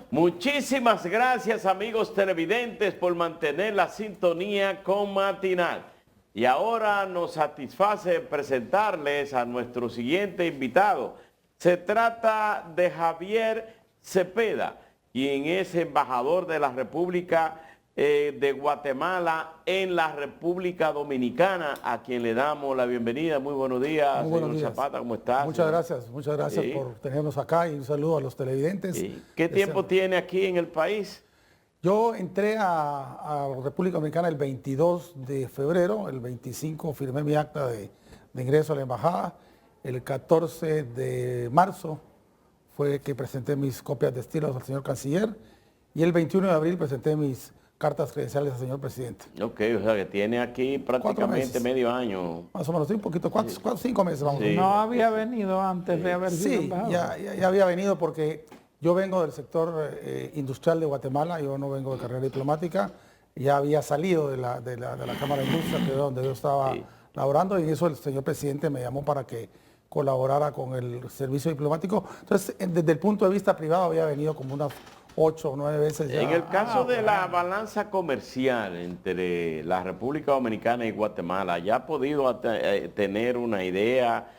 Muchísimas gracias, amigos televidentes, por mantener la sintonía con Matinal. Y ahora nos satisface presentarles a nuestro siguiente invitado. Se trata de Javier Cepeda, quien es embajador de la República de Guatemala en la República Dominicana, a quien le damos la bienvenida. Muy buenos días, señor Zapata, ¿cómo estás? Muchas gracias Sí. por tenernos acá y un saludo a los televidentes. Sí. ¿Qué tiempo tiene aquí en el país? Yo entré a República Dominicana el 22 de febrero, el 25 firmé mi acta de ingreso a la embajada, el 14 de marzo fue que presenté mis copias de estilos al señor canciller y el 21 de abril presenté mis cartas credenciales al señor presidente. Ok, o sea que tiene aquí prácticamente medio año. Más o menos, un poquito, 5 meses vamos. Sí. No había venido antes de haber sido Sí, embajador. ya había venido porque yo vengo del sector industrial de Guatemala, yo no vengo de carrera diplomática, ya había salido de la Cámara de Industria, que es donde yo estaba laborando, y en eso el señor presidente me llamó para que colaborara con el servicio diplomático. Entonces, desde el punto de vista privado había venido como unas 8 o 9 veces ya. En el caso de la balanza comercial entre la República Dominicana y Guatemala, ¿ya ha podido tener una idea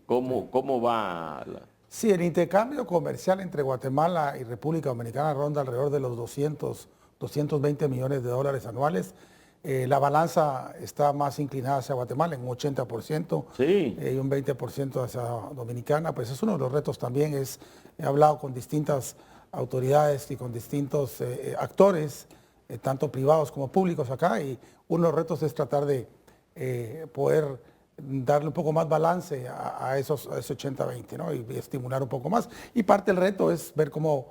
cómo va? Sí, el intercambio comercial entre Guatemala y República Dominicana ronda alrededor de los 220 millones de dólares anuales. La balanza está más inclinada hacia Guatemala en un 80% Sí. Y un 20% hacia Dominicana. Pues es uno de los retos también. He hablado con distintas autoridades y con distintos actores, tanto privados como públicos acá, y uno de los retos es tratar de poder darle un poco más balance a ese 80-20, ¿no? Y estimular un poco más. Y parte del reto es ver cómo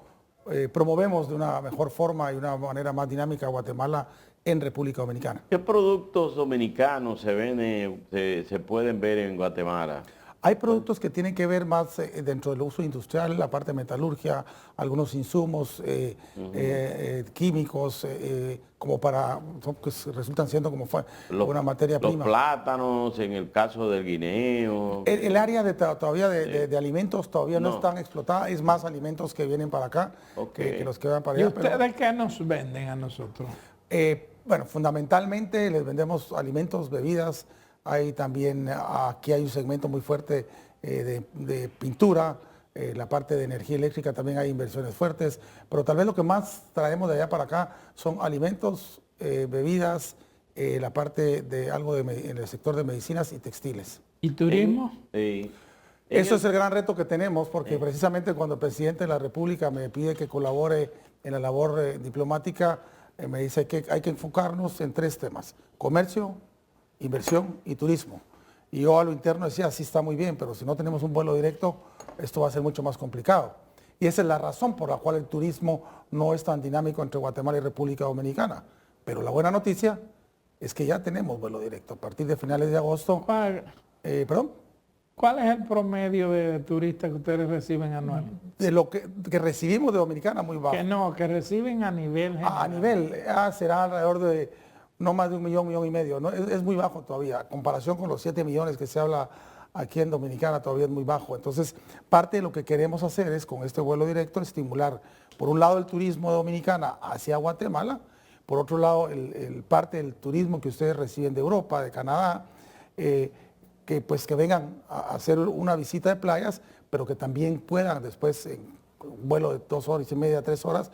promovemos de una mejor forma y una manera más dinámica a Guatemala en República Dominicana. ¿Qué productos dominicanos se pueden ver en Guatemala? Hay productos que tienen que ver más dentro del uso industrial, la parte de metalurgia, algunos insumos químicos, como pues resultan siendo como una materia prima. Los plátanos, en el caso del guineo. El área todavía de alimentos todavía no es tan explotada, es más alimentos que vienen para acá que los que van para ¿Y allá. ustedes qué nos venden a nosotros? Bueno, fundamentalmente les vendemos alimentos, bebidas. Hay también, aquí hay un segmento muy fuerte de pintura, la parte de energía eléctrica también hay inversiones fuertes, pero tal vez lo que más traemos de allá para acá son alimentos, bebidas, la parte de algo en el sector de medicinas y textiles. ¿Y turismo? Eso es el gran reto que tenemos, porque precisamente cuando el presidente de la República me pide que colabore en la labor diplomática, me dice que hay que enfocarnos en 3 temas: comercio, inversión y turismo. Y yo a lo interno decía, sí está muy bien, pero si no tenemos un vuelo directo, esto va a ser mucho más complicado. Y esa es la razón por la cual el turismo no es tan dinámico entre Guatemala y República Dominicana. Pero la buena noticia es que ya tenemos vuelo directo. A partir de finales de agosto... ¿Perdón? ¿Cuál es el promedio de turistas que ustedes reciben anual? De lo que recibimos de Dominicana, muy bajo. Que reciben a nivel general. A nivel, será alrededor de no más de 1 millón, 1,5 millones, ¿no? Es muy bajo todavía, en comparación con los 7 millones que se habla aquí en Dominicana, todavía es muy bajo. Entonces, parte de lo que queremos hacer es, con este vuelo directo, estimular, por un lado, el turismo de Dominicana hacia Guatemala, por otro lado, parte del turismo que ustedes reciben de Europa, de Canadá, que vengan a hacer una visita de playas, pero que también puedan después, en un vuelo de 2 horas y media, 3 horas,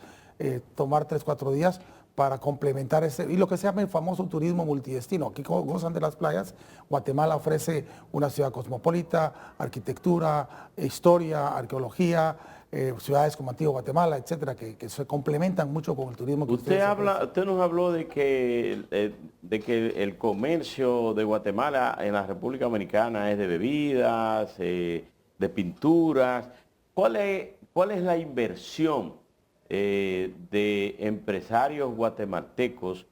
tomar 3, 4 días para complementar y lo que se llama el famoso turismo multidestino. Aquí gozan de las playas. Guatemala ofrece una ciudad cosmopolita, arquitectura, historia, arqueología, ciudades como Antigua Guatemala, etcétera, que se complementan mucho con el turismo que usted nos habló de que el comercio de Guatemala en la República Dominicana es de bebidas, de pinturas. ¿Cuál es la inversión de empresarios guatemaltecos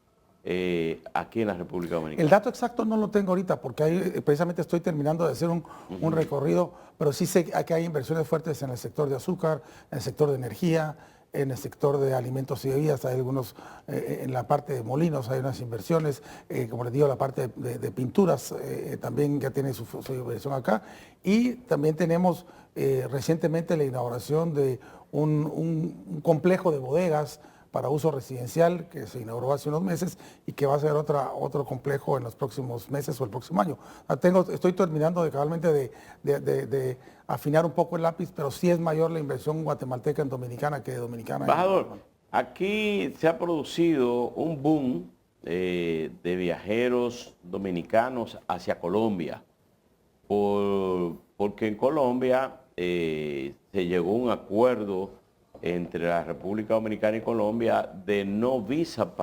aquí en la República Dominicana? El dato exacto no lo tengo ahorita porque precisamente estoy terminando de hacer un recorrido, pero sí sé que hay inversiones fuertes en el sector de azúcar, en el sector de energía, en el sector de alimentos y bebidas, hay algunos, en la parte de molinos hay unas inversiones, como les digo, la parte de pinturas también ya tiene su inversión acá, y también tenemos recientemente la inauguración de un complejo de bodegas para uso residencial que se inauguró hace unos meses y que va a ser otro complejo en los próximos meses o el próximo año. Estoy terminando de afinar un poco el lápiz, pero sí es mayor la inversión guatemalteca en Dominicana que dominicana. Embajador, aquí se ha producido un boom de viajeros dominicanos hacia Colombia, porque en Colombia se llegó a un acuerdo entre la República Dominicana y Colombia de no visa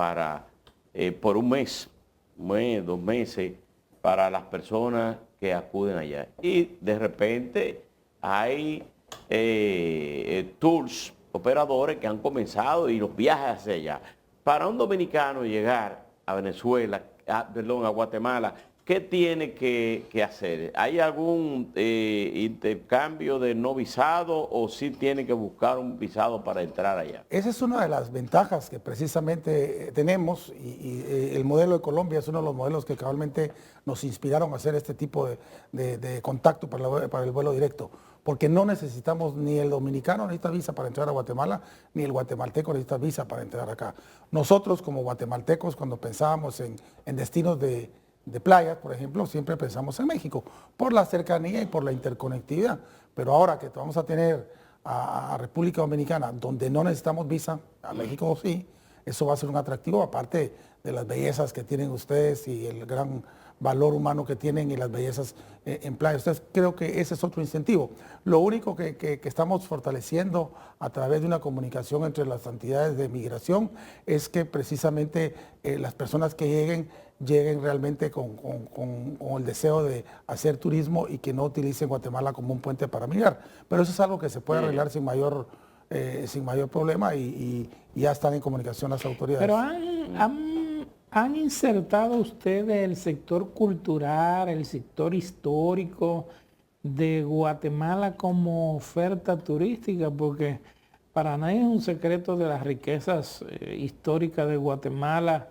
por un mes, 2 meses, para las personas que acuden allá. Y de repente hay tours, operadores que han comenzado y los viajes hacia allá. Para un dominicano llegar a Venezuela, a Guatemala, ¿qué tiene que hacer? ¿Hay algún intercambio de no visado o sí tiene que buscar un visado para entrar allá? Esa es una de las ventajas que precisamente tenemos y el modelo de Colombia es uno de los modelos que cabalmente nos inspiraron a hacer este tipo de contacto para el vuelo directo. Porque no necesitamos, ni el dominicano necesita visa para entrar a Guatemala, ni el guatemalteco necesita visa para entrar acá. Nosotros como guatemaltecos, cuando pensábamos en destinos de playas, por ejemplo, siempre pensamos en México, por la cercanía y por la interconectividad. Pero ahora que vamos a tener a República Dominicana, donde no necesitamos visa, a México sí, eso va a ser un atractivo, aparte de las bellezas que tienen ustedes y el gran valor humano que tienen y las bellezas en playas. Entonces creo que ese es otro incentivo. Lo único que estamos fortaleciendo a través de una comunicación entre las entidades de migración es que precisamente las personas que lleguen realmente con el deseo de hacer turismo y que no utilicen Guatemala como un puente para migrar. Pero eso es algo que se puede arreglar sin mayor problema y ya están en comunicación las autoridades. Pero ¿han insertado ustedes el sector cultural, el sector histórico de Guatemala como oferta turística? Porque para nadie es un secreto de las riquezas históricas de Guatemala,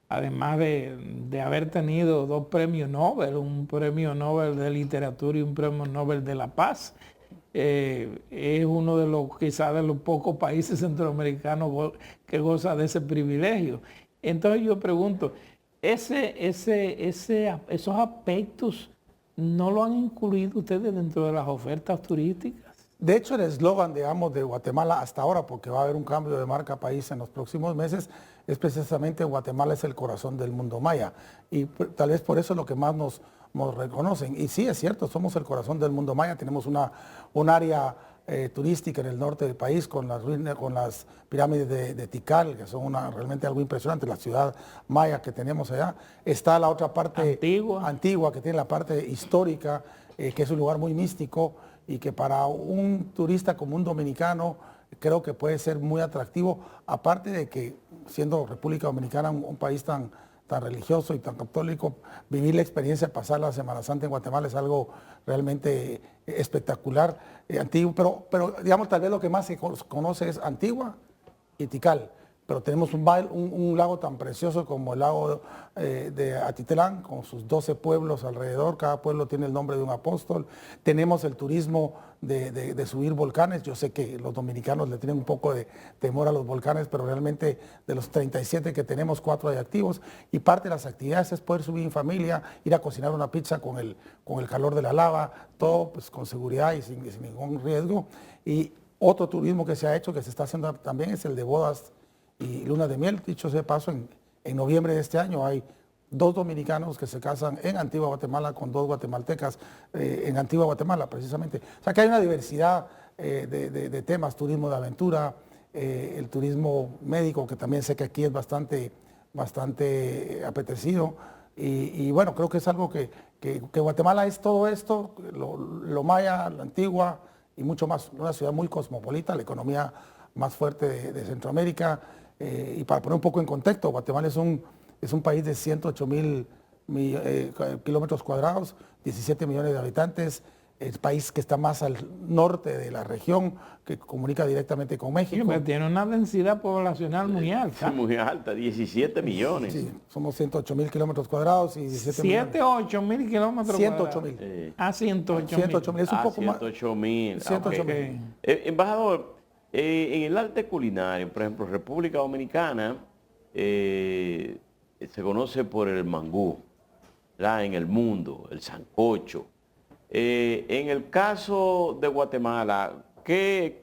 además de haber tenido 2 premios Nobel, un premio Nobel de literatura y un premio Nobel de la paz. Es uno de los, quizás de los pocos países centroamericanos que goza de ese privilegio. Entonces yo pregunto, ¿esos aspectos no lo han incluido ustedes dentro de las ofertas turísticas? De hecho, el eslogan, digamos, de Guatemala hasta ahora, porque va a haber un cambio de marca país en los próximos meses, es precisamente Guatemala es el corazón del mundo maya. Y tal vez por eso es lo que más nos reconocen. Y sí, es cierto, somos el corazón del mundo maya, tenemos un área turística en el norte del país con las pirámides de Tikal, que son realmente algo impresionante, la ciudad maya que tenemos allá. Está la otra parte antigua que tiene la parte histórica, que es un lugar muy místico y que para un turista como un dominicano creo que puede ser muy atractivo, aparte de que siendo República Dominicana un país tan religioso y tan católico, vivir la experiencia de pasar la Semana Santa en Guatemala es algo realmente espectacular, antiguo, pero digamos tal vez lo que más se conoce es Antigua y Tikal, pero tenemos un lago tan precioso como el lago de Atitlán, con sus 12 pueblos alrededor, cada pueblo tiene el nombre de un apóstol. Tenemos el turismo de subir volcanes, yo sé que los dominicanos le tienen un poco de temor a los volcanes, pero realmente de los 37 que tenemos, 4 hay activos, y parte de las actividades es poder subir en familia, ir a cocinar una pizza con el calor de la lava, todo pues, con seguridad y sin ningún riesgo. Y otro turismo que se ha hecho, que se está haciendo también, es el de bodas y luna de miel. Dicho sea de paso, en noviembre de este año hay 2 dominicanos que se casan en Antigua Guatemala con 2 guatemaltecas en Antigua Guatemala, precisamente. O sea que hay una diversidad de temas, turismo de aventura, el turismo médico, que también sé que aquí es bastante apetecido. Y bueno, creo que es algo que Guatemala es todo esto, lo maya, la Antigua y mucho más. Una ciudad muy cosmopolita, la economía más fuerte de Centroamérica. Y para poner un poco en contexto, Guatemala es un país de 108,000 kilómetros cuadrados, 17 millones de habitantes, el país que está más al norte de la región, que comunica directamente con Sí, México. pero tiene una densidad poblacional muy alta. Sí, muy alta, 17 millones. Sí, somos 108.000 kilómetros cuadrados y 17 7 o 8 mil kilómetros 108.000. Eh, Ah, 108 108.000, es un poco más. 108.000. 108.000. Embajador, en el arte culinario, por ejemplo, República Dominicana se conoce por el mangú, ¿verdad? En el mundo, el sancocho. En el caso de Guatemala,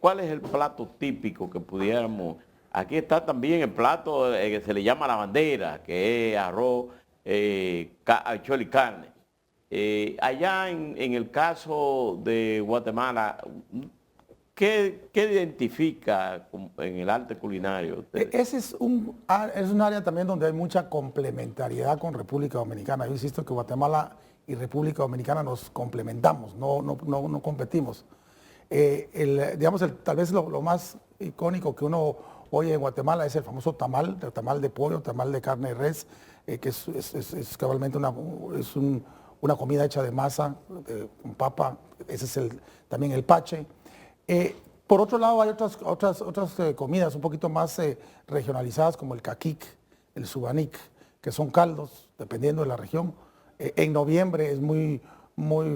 ¿cuál es el plato típico que pudiéramos? Aquí está también el plato que se le llama la bandera, que es arroz, habichuela y carne. Allá en el caso de Guatemala, ¿qué identifica en el arte culinario? Ese es un área también donde hay mucha complementariedad con República Dominicana. Yo insisto que Guatemala y República Dominicana nos complementamos, no competimos. Digamos, tal vez lo más icónico que uno oye en Guatemala es el famoso tamal, el tamal de pollo, tamal de carne de res, que es cabalmente una comida hecha de masa, con papa. Ese es también el pache. Por otro lado, hay otras comidas un poquito más regionalizadas, como el caquic, el subanic, que son caldos, dependiendo de la región. En noviembre es muy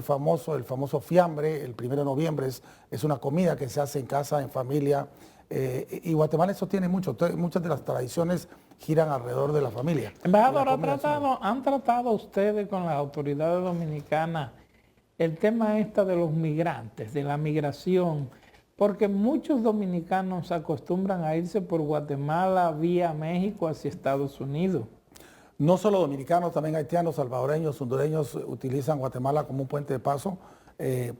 famoso el famoso fiambre. El 1 de noviembre es una comida que se hace en casa, en familia. Y Guatemala eso tiene mucho. Muchas de las tradiciones giran alrededor de la familia. Embajador, ¿han tratado ustedes con las autoridades dominicanas el tema de los migrantes, de la migración? Porque muchos dominicanos acostumbran a irse por Guatemala vía México hacia Estados Unidos. No solo dominicanos, también haitianos, salvadoreños, hondureños utilizan Guatemala como un puente de paso,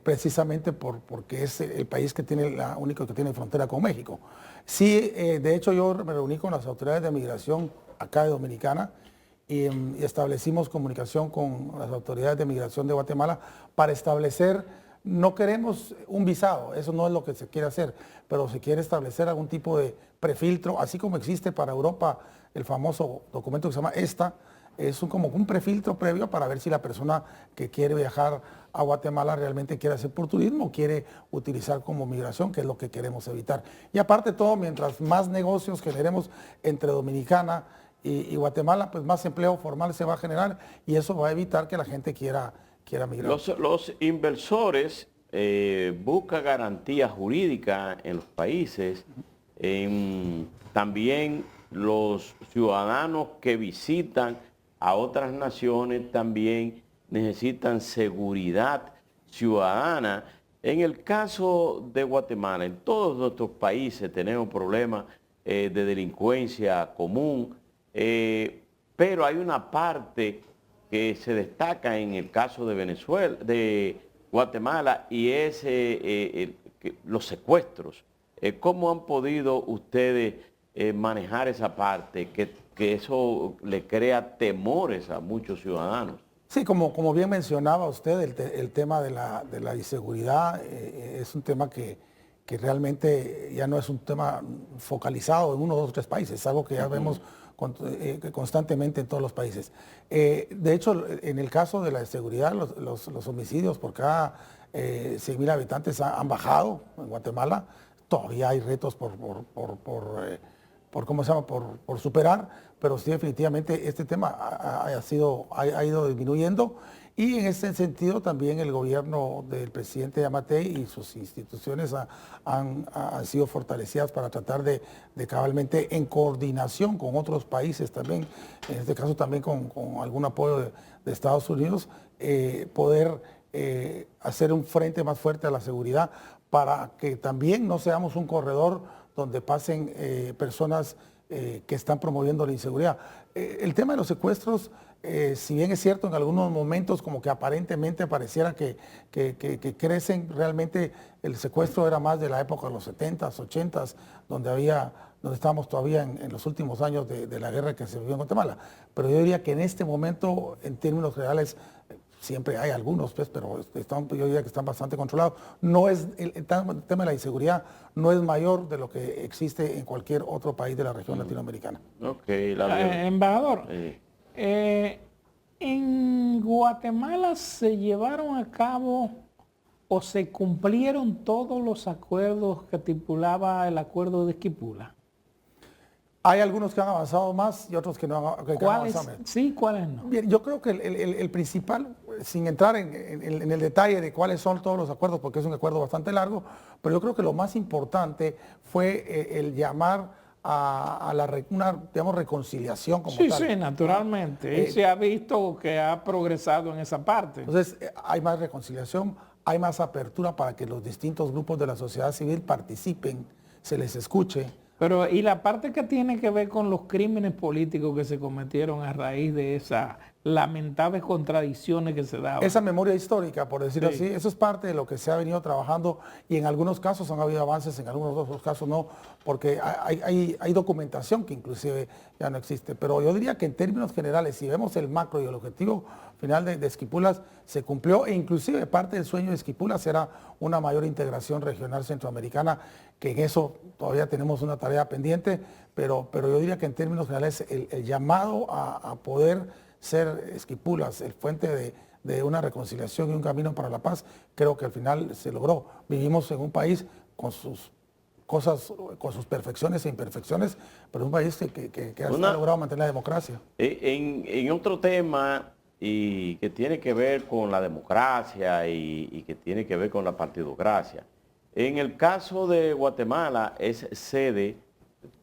precisamente porque es el país que tiene único que tiene frontera con México. Sí, de hecho yo me reuní con las autoridades de migración acá de Dominicana y establecimos comunicación con las autoridades de migración de Guatemala para establecer, no queremos un visado, eso no es lo que se quiere hacer, pero se quiere establecer algún tipo de prefiltro, así como existe para Europa el famoso documento que se llama ESTA. Es como un prefiltro previo para ver si la persona que quiere viajar a Guatemala realmente quiere hacer por turismo o quiere utilizar como migración, que es lo que queremos evitar. Y aparte de todo, mientras más negocios generemos entre Dominicana y Guatemala, pues más empleo formal se va a generar y eso va a evitar que la gente quiera migrar. Los inversores buscan garantía jurídica en los países, también los ciudadanos que visitan a otras naciones también necesitan seguridad ciudadana. En el caso de Guatemala, en todos nuestros países tenemos problemas de delincuencia común, pero hay una parte que se destaca en el caso de Venezuela, de Guatemala, y es los secuestros. ¿Cómo han podido ustedes manejar esa parte, que eso le crea temores a muchos ciudadanos? Sí, como bien mencionaba usted, el tema de la inseguridad es un tema que realmente ya no es un tema focalizado en uno, dos o tres países, es algo que ya vemos constantemente en todos los países. De hecho, en el caso de la inseguridad, los homicidios por cada 100.000 habitantes han bajado en Guatemala. Todavía hay retos por superar, pero sí definitivamente este tema ha ido disminuyendo y en ese sentido también el gobierno del presidente Yamatei y sus instituciones han sido fortalecidas para tratar de cabalmente en coordinación con otros países también, en este caso también con algún apoyo de Estados Unidos, poder hacer un frente más fuerte a la seguridad para que también no seamos un corredor donde pasen personas que están promoviendo la inseguridad. El tema de los secuestros, si bien es cierto, en algunos momentos como que aparentemente pareciera que crecen, realmente el secuestro era más de la época de los 70s, 80s, donde estábamos todavía en los últimos años de la guerra que se vivió en Guatemala. Pero yo diría que en este momento, en términos reales, siempre hay algunos, pues, pero yo diría que están bastante controlados. No es, el tema de la inseguridad no es mayor de lo que existe en cualquier otro país de la región latinoamericana. Okay, embajador, en Guatemala se llevaron a cabo o se cumplieron todos los acuerdos que estipulaba el acuerdo de Esquipula? Hay algunos que han avanzado más y otros que no han avanzado menos. Sí, ¿cuáles no? Bien, yo creo que el principal, sin entrar en el detalle de cuáles son todos los acuerdos, porque es un acuerdo bastante largo, pero yo creo que lo más importante fue el llamar a una, digamos, reconciliación como tal. Sí, naturalmente. Y se ha visto que ha progresado en esa parte. Entonces, hay más reconciliación, hay más apertura para que los distintos grupos de la sociedad civil participen, se les escuche. Pero, y la parte que tiene que ver con los crímenes políticos que se cometieron a raíz de esas lamentables contradicciones que se daban. Esa memoria histórica, por decirlo así, eso es parte de lo que se ha venido trabajando y en algunos casos han habido avances, en algunos otros casos no, porque hay documentación que inclusive ya no existe. Pero yo diría que en términos generales, si vemos el macro y el objetivo final de Esquipulas, se cumplió e inclusive parte del sueño de Esquipulas era una mayor integración regional centroamericana, que en eso todavía tenemos una tarea pendiente, pero yo diría que en términos generales el llamado a poder ser Esquipulas el fuente de una reconciliación y un camino para la paz, creo que al final se logró. Vivimos en un país con sus cosas, con sus perfecciones e imperfecciones, pero un país que ha logrado mantener la democracia. En otro tema y que tiene que ver con la democracia y que tiene que ver con la partidocracia, en el caso de Guatemala es sede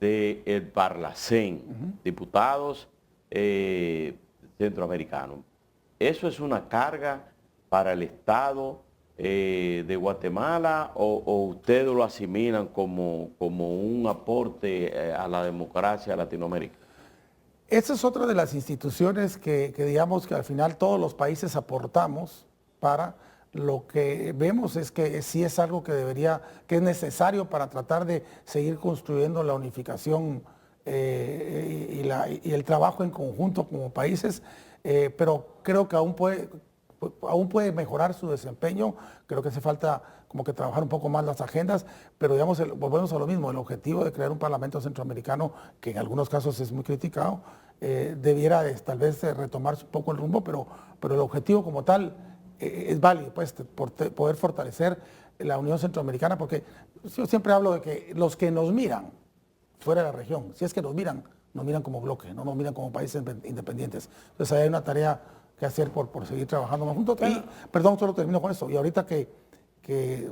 del Parlacén, diputados centroamericanos. ¿Eso es una carga para el Estado de Guatemala o ustedes lo asimilan como un aporte a la democracia de Latinoamérica? Esa es otra de las instituciones que digamos que al final todos los países aportamos para. Lo que vemos es que sí es algo que es necesario para tratar de seguir construyendo la unificación y el trabajo en conjunto como países, pero creo que aún puede mejorar su desempeño. Creo que hace falta como que trabajar un poco más las agendas, pero digamos, volvemos a lo mismo, el objetivo de crear un parlamento centroamericano, que en algunos casos es muy criticado, debiera tal vez retomar un poco el rumbo, pero el objetivo como tal es válido, pues, por poder fortalecer la Unión Centroamericana, porque yo siempre hablo de que los que nos miran fuera de la región, si es que nos miran como bloque, no nos miran como países independientes. Entonces ahí hay una tarea que hacer por seguir trabajando más juntos. Y, perdón, solo termino con esto. Y ahorita que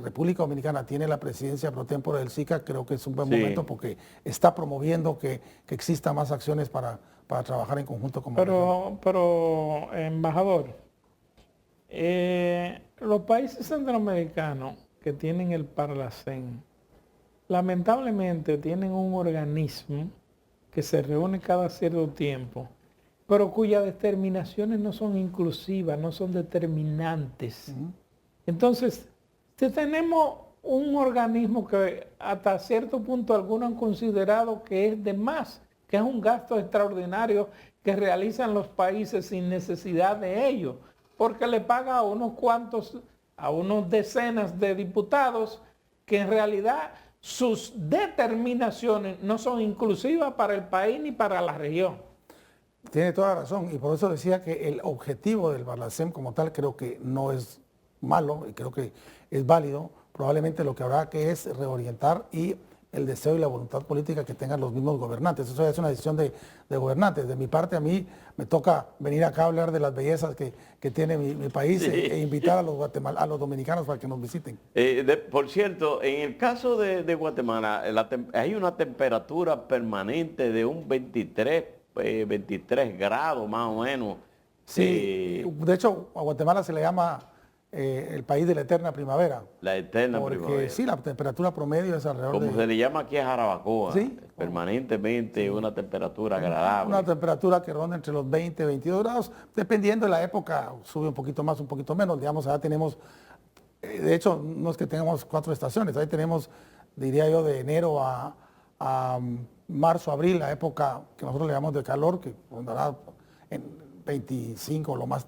República Dominicana tiene la presidencia pro tempore del SICA, creo que es un buen momento porque está promoviendo que existan más acciones para trabajar en conjunto como región. Pero, embajador, los países centroamericanos que tienen el Parlacén, lamentablemente tienen un organismo que se reúne cada cierto tiempo, pero cuyas determinaciones no son inclusivas, no son determinantes. Entonces, si tenemos un organismo que hasta cierto punto algunos han considerado que es de más, que es un gasto extraordinario que realizan los países sin necesidad de ello, porque le paga a unos decenas de diputados que en realidad sus determinaciones no son inclusivas para el país ni para la región. Tiene toda la razón y por eso decía que el objetivo del Parlacén como tal creo que no es malo y creo que es válido. Probablemente lo que habrá que es reorientar y el deseo y la voluntad política que tengan los mismos gobernantes. Eso es una decisión de gobernantes. De mi parte, a mí me toca venir acá a hablar de las bellezas que tiene mi país e invitar a los dominicanos para que nos visiten. Por cierto, en el caso de Guatemala, hay una temperatura permanente de un 23 grados más o menos. Sí, de hecho, a Guatemala se le llama el país de la eterna primavera. La eterna porque, primavera. Sí, la temperatura promedio es alrededor como se le llama aquí a Jarabacoa, ¿sí? Permanentemente una temperatura agradable. Una temperatura que ronda entre los 20 y 22 grados, dependiendo de la época, sube un poquito más, un poquito menos. Digamos, ahora tenemos, de hecho, no es que tengamos 4 estaciones, ahí tenemos, diría yo, de enero a marzo, abril, la época que nosotros le llamamos de calor, que rondará en 25 lo más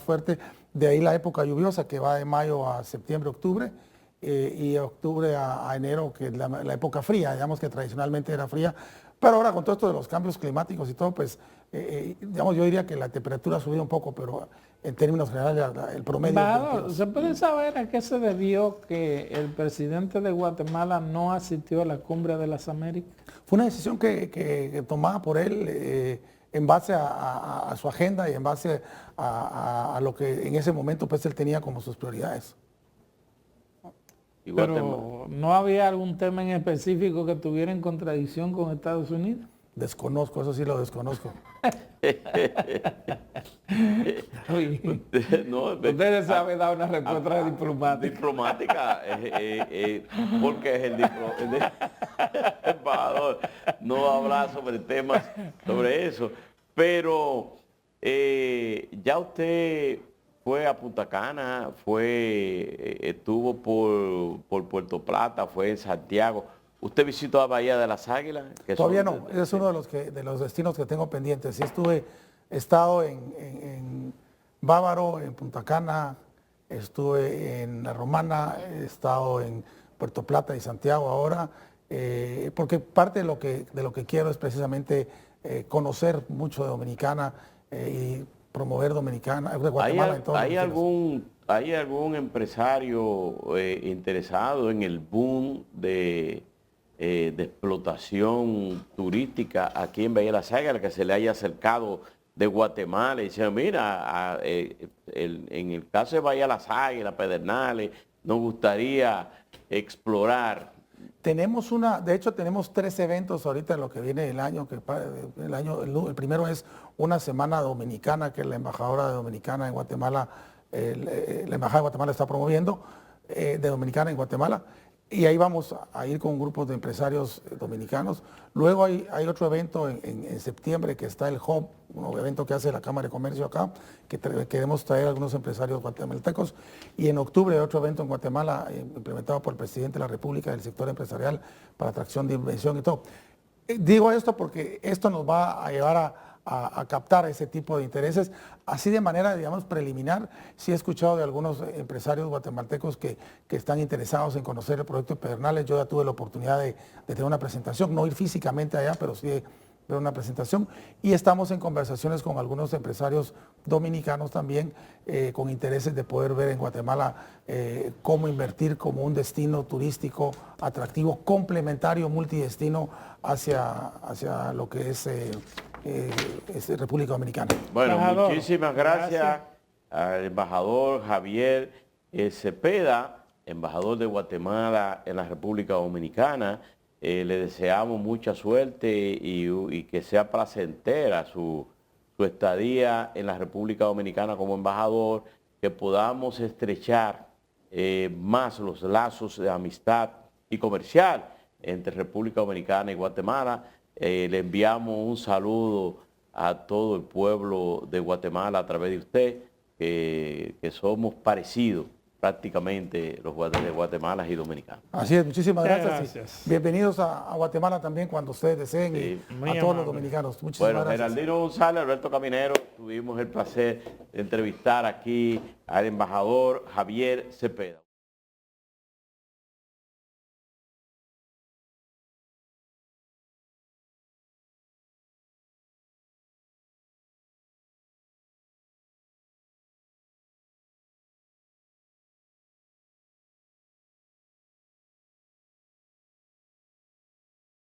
fuerte. De ahí la época lluviosa que va de mayo a septiembre, octubre, y octubre a enero, que es la época fría, digamos que tradicionalmente era fría, pero ahora con todo esto de los cambios climáticos y todo, pues, digamos, yo diría que la temperatura ha subido un poco, pero en términos generales el promedio... es Embajador, 22. ¿se puede saber a qué se debió que el presidente de Guatemala no asistió a la Cumbre de las Américas? Fue una decisión que tomada por él en base a su agenda y en base a lo que en ese momento pues él tenía como sus prioridades. Y Guatemala. Pero ¿no había algún tema en específico que tuviera en contradicción con Estados Unidos? Desconozco, eso sí lo desconozco. Oye, No, ustedes saben dar una respuesta diplomática. Diplomática, porque es el embajador no habla sobre temas sobre eso. Pero ya usted fue a Punta Cana, estuvo por Puerto Plata, fue en Santiago. ¿Usted visitó la Bahía de las Águilas? Todavía no, ese es uno de los destinos que tengo pendientes. Sí he estado en Bávaro, en Punta Cana, estuve en La Romana, he estado en Puerto Plata y Santiago ahora, porque parte de lo que quiero es precisamente conocer mucho de Dominicana y promover Dominicana, de Guatemala en todos los destinos. ¿Hay algún empresario interesado en el boom de explotación turística aquí en Bahía de las Águilas, que se le haya acercado de Guatemala y dice, mira, en el caso de Bahía de las Águilas, Pedernales, nos gustaría explorar? De hecho tenemos 3 eventos ahorita en lo que viene el año, el primero es una semana dominicana que la embajadora de Dominicana en Guatemala, la embajada de Guatemala está promoviendo, de Dominicana en Guatemala, y ahí vamos a ir con grupos de empresarios dominicanos. Luego hay otro evento en septiembre que está el Hub, un evento que hace la Cámara de Comercio acá, que queremos traer a algunos empresarios guatemaltecos. Y en octubre hay otro evento en Guatemala implementado por el presidente de la República del sector empresarial para atracción de inversión y todo. Digo esto porque esto nos va a llevar a captar ese tipo de intereses. Así de manera, digamos, preliminar, sí he escuchado de algunos empresarios guatemaltecos que están interesados en conocer el proyecto de Pedernales. Yo ya tuve la oportunidad de tener una presentación, no ir físicamente allá, pero sí ver una presentación. Y estamos en conversaciones con algunos empresarios dominicanos también, con intereses de poder ver en Guatemala cómo invertir como un destino turístico atractivo, complementario, multidestino hacia lo que es República Dominicana. Bueno, Embajador, muchísimas gracias al embajador Javier Cepeda, embajador de Guatemala en la República Dominicana. Le deseamos mucha suerte y que sea placentera su estadía en la República Dominicana como embajador, que podamos estrechar más los lazos de amistad y comercial entre República Dominicana y Guatemala. Le enviamos un saludo a todo el pueblo de Guatemala a través de usted, que somos parecidos prácticamente los de Guatemala y dominicanos. Así es, muchísimas gracias. Gracias. Bienvenidos a Guatemala también cuando ustedes deseen Sí, y muy a todos amable. los dominicanos. Muchísimas Bueno, gracias. Geraldino González, Alberto Caminero, tuvimos el placer de entrevistar aquí al embajador Javier Cepeda.